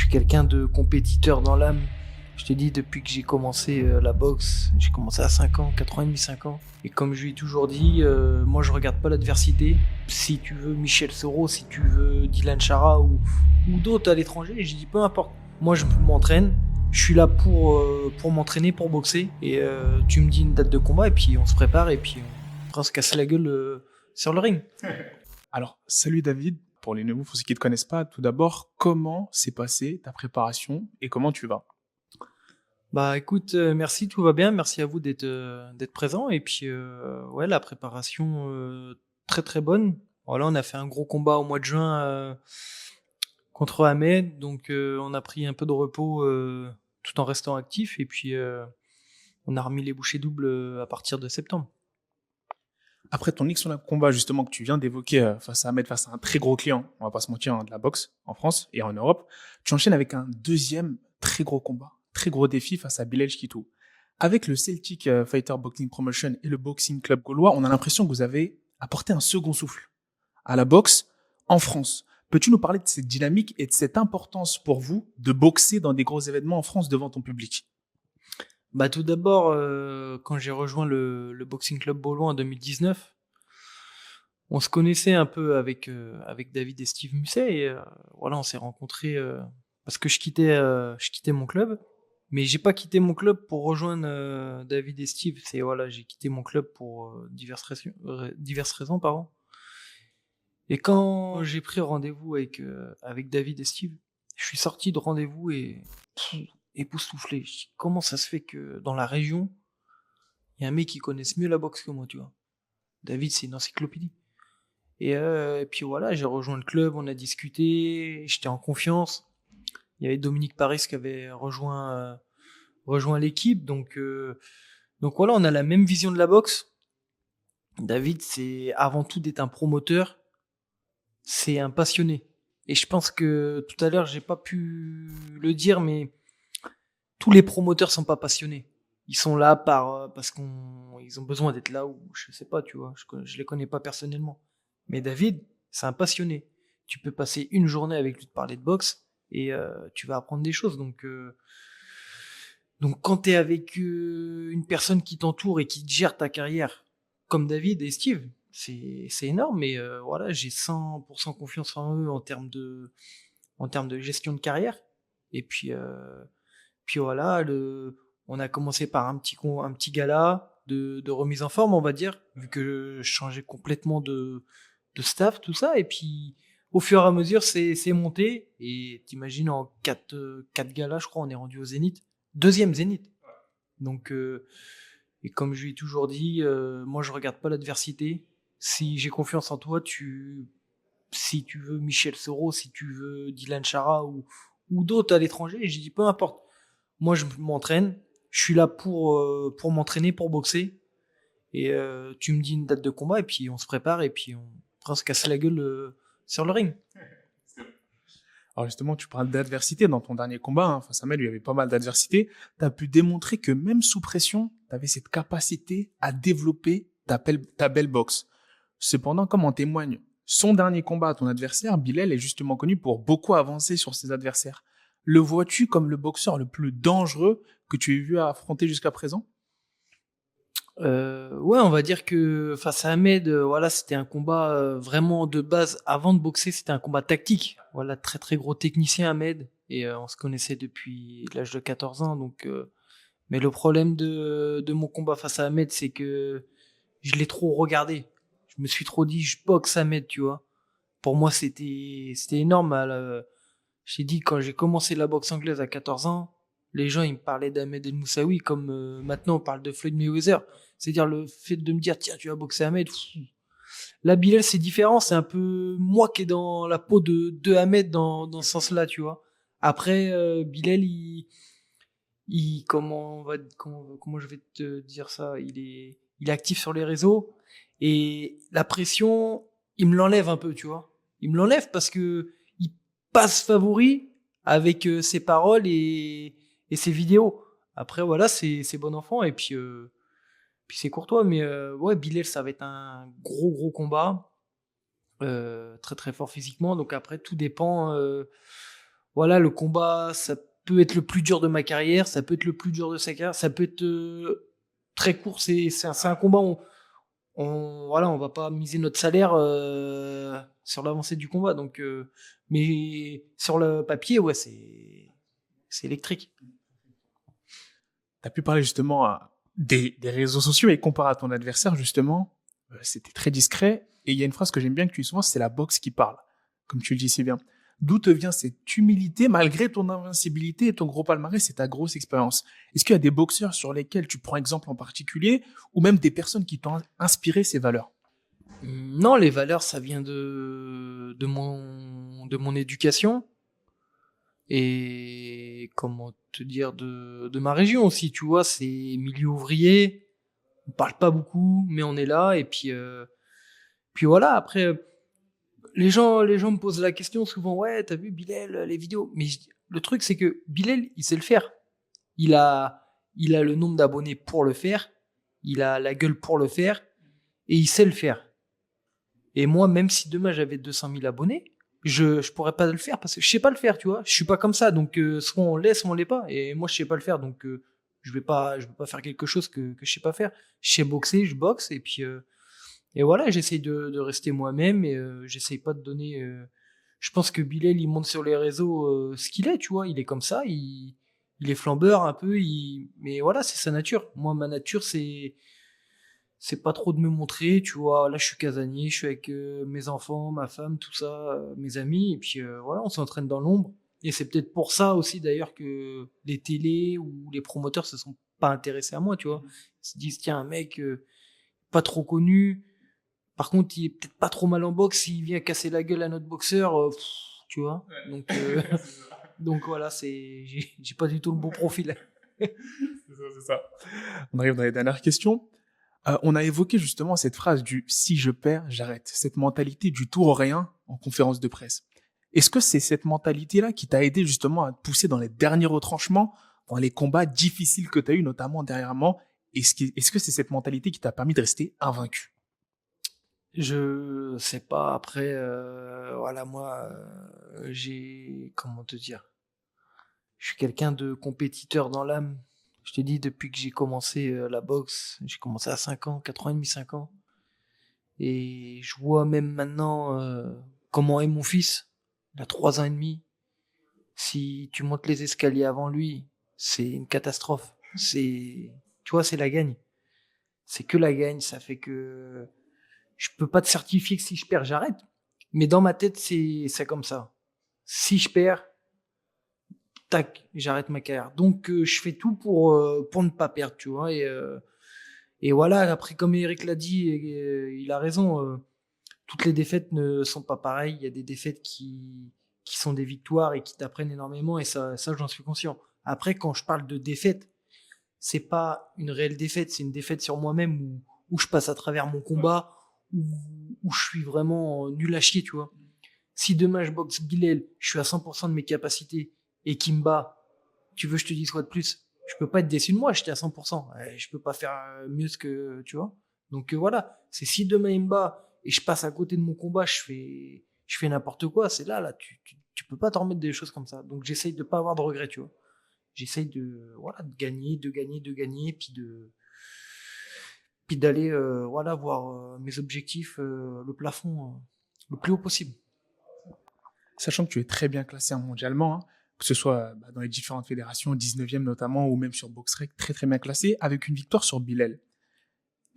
suis quelqu'un de compétiteur dans l'âme. Je te dis, depuis que j'ai commencé la boxe, j'ai commencé à 5 ans, 4 ans et demi, 5 ans. Et comme je lui ai toujours dit, moi je regarde pas l'adversité. Si tu veux Michel Soro, si tu veux Dylan Chara ou d'autres à l'étranger, je dis peu importe. Moi je m'entraîne, je suis là pour m'entraîner, pour boxer. Et tu me dis une date de combat et puis on se prépare et puis on se casse la gueule sur le ring. Alors, salut David. Pour les nouveaux, pour ceux qui ne te connaissent pas, tout d'abord, comment s'est passée ta préparation et comment tu vas? Bah écoute, merci, tout va bien. Merci à vous d'être présent. Et puis ouais, la préparation très très bonne. Voilà, on a fait un gros combat au mois de juin contre Ahmed, donc on a pris un peu de repos tout en restant actif. Et puis on a remis les bouchées doubles à partir de septembre. Après ton excellent combat, justement, que tu viens d'évoquer face à Ahmed, face à un très gros client, on va pas se mentir, hein, de la boxe en France et en Europe, tu enchaînes avec un deuxième très gros combat, très gros défi face à Bilal Chkitou. Avec le Celtic Fighter Boxing Promotion et le Boxing Club gaulois, on a l'impression que vous avez apporté un second souffle à la boxe en France. Peux-tu nous parler de cette dynamique et de cette importance pour vous de boxer dans des gros événements en France devant ton public? Bah tout d'abord, quand j'ai rejoint le Boxing Club Baulois en 2019, on se connaissait un peu avec David et Steve Musset et voilà, on s'est rencontrés parce que je quittais mon club, mais j'ai pas quitté mon club pour rejoindre David et Steve. C'est voilà, j'ai quitté mon club pour diverses raisons, pardon. Et quand j'ai pris rendez-vous avec David et Steve, je suis sorti de rendez-vous et époustouflé. Je dis, comment ça se fait que dans la région, il y a un mec qui connaisse mieux la boxe que moi, tu vois. David, c'est une encyclopédie. Et puis voilà, j'ai rejoint le club, on a discuté, j'étais en confiance. Il y avait Dominique Paris qui avait rejoint l'équipe, donc voilà, on a la même vision de la boxe. David, c'est avant tout d'être un promoteur, c'est un passionné. Et je pense que tout à l'heure, j'ai pas pu le dire, mais tous les promoteurs sont pas passionnés. Ils sont là parce ils ont besoin d'être là ou je sais pas, tu vois. Je les connais pas personnellement. Mais David, c'est un passionné. Tu peux passer une journée avec lui de parler de boxe et tu vas apprendre des choses. Donc quand t'es avec une personne qui t'entoure et qui gère ta carrière, comme David et Steve, c'est énorme. Mais voilà, j'ai 100% confiance en eux en termes de gestion de carrière. Et puis voilà, on a commencé par un petit gala de remise en forme, on va dire, vu que je changeais complètement de staff, tout ça. Et puis, au fur et à mesure, c'est monté. Et t'imagines, en quatre galas, je crois, on est rendu au Zénith. Deuxième Zénith. Donc, et comme je lui ai toujours dit, moi, je regarde pas l'adversité. Si j'ai confiance en toi, si tu veux Michel Soro, si tu veux Dylan Chara ou d'autres à l'étranger, j'ai dit peu importe. Moi, je m'entraîne. Je suis là pour m'entraîner, pour boxer. Et tu me dis une date de combat et puis on se prépare et puis on se casse la gueule sur le ring. Alors justement, tu parles d'adversité dans ton dernier combat, hein, face à Ahmed, il y avait pas mal d'adversité. Tu as pu démontrer que même sous pression, tu avais cette capacité à développer ta belle boxe. Cependant, comme en témoigne son dernier combat à ton adversaire, Bilal est justement connu pour beaucoup avancer sur ses adversaires. Le vois-tu comme le boxeur le plus dangereux que tu aies vu affronter jusqu'à présent? Ouais, on va dire que face à Ahmed, voilà, c'était un combat vraiment de base. Avant de boxer, c'était un combat tactique. Voilà, très très gros technicien Ahmed. Et on se connaissait depuis l'âge de 14 ans. Mais le problème de mon combat face à Ahmed, c'est que je l'ai trop regardé. Je me suis trop dit, je boxe Ahmed, tu vois. Pour moi, c'était énorme. J'ai dit, quand j'ai commencé la boxe anglaise à 14 ans, les gens, ils me parlaient d'Ahmed El Moussaoui comme maintenant on parle de Floyd Mayweather. C'est-à-dire le fait de me dire, tiens, tu vas boxer Ahmed. Là, Bilal, c'est différent. C'est un peu moi qui est dans la peau de Ahmed dans ce sens-là, tu vois. Après, Bilal, comment je vais te dire ça? Il est actif sur les réseaux et la pression, il me l'enlève un peu, tu vois. Il me l'enlève parce que il passe favori avec ses paroles et ses vidéos. Après, voilà, c'est bon enfant et puis c'est courtois, mais ouais, Bilal, ça va être un gros combat, très très fort physiquement. Donc après, tout dépend. voilà, le combat, ça peut être le plus dur de ma carrière, ça peut être le plus dur de sa carrière, ça peut être très court. C'est un combat où voilà, on va pas miser notre salaire sur l'avancée du combat. Donc, mais sur le papier, ouais, c'est électrique. Tu as pu parler justement des réseaux sociaux et comparé à ton adversaire, justement, c'était très discret. Et il y a une phrase que j'aime bien que tu dis souvent, c'est la boxe qui parle, comme tu le dis si bien. D'où te vient cette humilité malgré ton invincibilité et ton gros palmarès et ta grosse expérience? Est-ce qu'il y a des boxeurs sur lesquels tu prends exemple en particulier ou même des personnes qui t'ont inspiré ces valeurs? Non, les valeurs, ça vient de mon éducation et comment te dire de ma région aussi. Tu vois, c'est milieu ouvrier. On parle pas beaucoup, mais on est là. Et puis voilà. Après, les gens me posent la question souvent. Ouais, t'as vu Bilal les vidéos? Mais le truc, c'est que Bilal, il sait le faire. Il a, il a le nombre d'abonnés pour le faire. Il a la gueule pour le faire et il sait le faire. Et moi, même si demain j'avais 200 000 abonnés, je pourrais pas le faire parce que je sais pas le faire, tu vois. Je suis pas comme ça, donc soit on l'est, soit on l'est pas. Et moi, je sais pas le faire, donc je vais pas faire quelque chose que je sais pas faire. Je sais boxer, je boxe, et voilà, j'essaye de rester moi-même et j'essaye pas de donner. Je pense que Bilal, il monte sur les réseaux ce qu'il est, tu vois. Il est comme ça, il est flambeur un peu, mais voilà, c'est sa nature. Moi, ma nature, c'est pas trop de me montrer, tu vois. Là, je suis casanier, je suis avec mes enfants, ma femme, tout ça, mes amis, et puis voilà, on s'entraîne dans l'ombre. Et c'est peut-être pour ça aussi d'ailleurs que les télés ou les promoteurs se sont pas intéressés à moi, tu vois. Ils se disent, tiens, un mec pas trop connu, par contre, il est peut-être pas trop mal en boxe, s'il vient casser la gueule à notre boxeur, tu vois. Ouais. Donc, donc voilà, j'ai pas du tout le bon profil. C'est ça. On arrive dans les dernières questions. On a évoqué justement cette phrase du si je perds, j'arrête. Cette mentalité du tout au rien en conférence de presse. Est-ce que c'est cette mentalité-là qui t'a aidé justement à te pousser dans les derniers retranchements, dans les combats difficiles que tu as eu, notamment dernièrement? Est-ce que c'est cette mentalité qui t'a permis de rester invaincu? Je sais pas, après, voilà, moi, comment te dire, je suis quelqu'un de compétiteur dans l'âme. Je te dis, depuis que j'ai commencé la boxe, j'ai commencé à 5 ans, 4 ans et demi, 5 ans. Et je vois même maintenant comment est mon fils. Il a 3 ans et demi. Si tu montes les escaliers avant lui, c'est une catastrophe. Tu vois, c'est la gagne. C'est que la gagne. Ça fait que je peux pas te certifier que si je perds, j'arrête. Mais dans ma tête, c'est comme ça. Si je perds, tac, j'arrête ma carrière. Donc je fais tout pour ne pas perdre, tu vois. Et voilà, après, comme Eric l'a dit, il a raison. Toutes les défaites ne sont pas pareilles. Il y a des défaites qui sont des victoires et qui t'apprennent énormément. Et ça j'en suis conscient. Après, quand je parle de défaite, c'est pas une réelle défaite, c'est une défaite sur moi-même où je passe à travers mon combat, où je suis vraiment nul à chier, tu vois. Si demain je boxe Bilal, je suis à 100% de mes capacités et qu'il me bat, tu veux que je te dise quoi de plus? Je peux pas être déçu de moi, j'étais à 100%. Je peux pas faire mieux que, tu vois. Donc voilà, c'est si demain il me bat et je passe à côté de mon combat, je fais n'importe quoi, c'est là, tu peux pas t'en remettre des choses comme ça. Donc j'essaye de pas avoir de regrets, tu vois. J'essaye voilà, de gagner, de gagner, de gagner, puis d'aller, voilà, voir mes objectifs, le plafond, le plus haut possible. Sachant que tu es très bien classé mondialement, hein, que ce soit dans les différentes fédérations, 19e notamment, ou même sur BoxRec, très très bien classé, avec une victoire sur Bilal.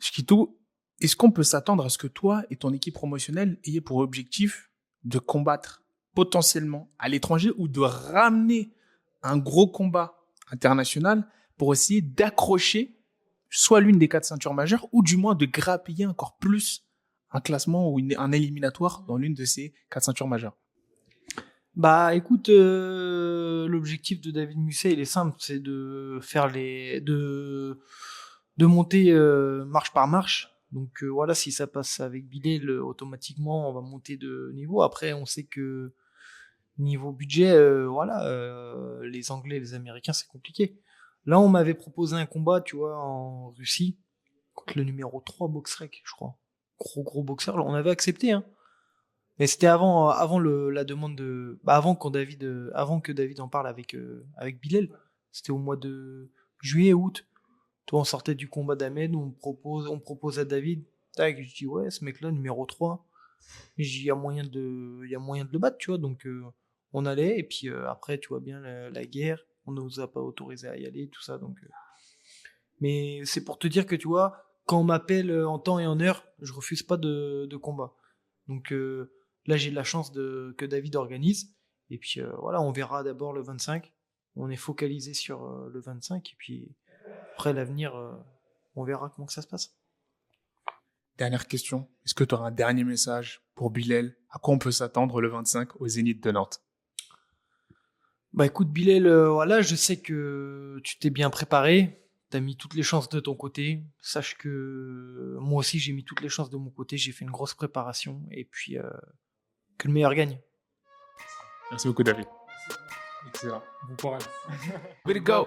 Shkito, est-ce qu'on peut s'attendre à ce que toi et ton équipe promotionnelle ayez pour objectif de combattre potentiellement à l'étranger ou de ramener un gros combat international pour essayer d'accrocher soit l'une des 4 ceintures majeures ou du moins de grappiller encore plus un classement ou un éliminatoire dans l'une de ces 4 ceintures majeures? Bah écoute, l'objectif de David Musset, il est simple, c'est de monter marche par marche. Donc voilà, si ça passe avec Bilal, automatiquement on va monter de niveau. Après, on sait que niveau budget, voilà, les Anglais et les Américains, c'est compliqué. Là, on m'avait proposé un combat, tu vois, en Russie, contre le numéro 3 BoxRec, je crois. Gros boxeur, on avait accepté, hein. Mais c'était avant la demande de, avant que David en parle avec Bilal. C'était au mois de juillet, août. Toi, on sortait du combat d'Ahmed, on propose à David. Tac, je dis ouais, ce mec-là, numéro 3. Je dis, il y a moyen de le battre, tu vois. Donc, on allait, et puis après, tu vois bien la guerre, on ne nous a pas autorisé à y aller, tout ça. Donc, mais c'est pour te dire que, tu vois, quand on m'appelle en temps et en heure, je refuse pas de combat. Donc là, j'ai de la chance que David organise. Et puis voilà, on verra d'abord le 25. On est focalisé sur le 25. Et puis après, l'avenir, on verra comment que ça se passe. Dernière question. Est-ce que tu auras un dernier message pour Bilal? À quoi on peut s'attendre le 25 au Zénith de Nantes? Bah écoute, Bilal, voilà, je sais que tu t'es bien préparé. T'as mis toutes les chances de ton côté. Sache que moi aussi, j'ai mis toutes les chances de mon côté. J'ai fait une grosse préparation. Et puis, que le meilleur gagne. Merci beaucoup, David. Excellent. Bon courage. Way to go.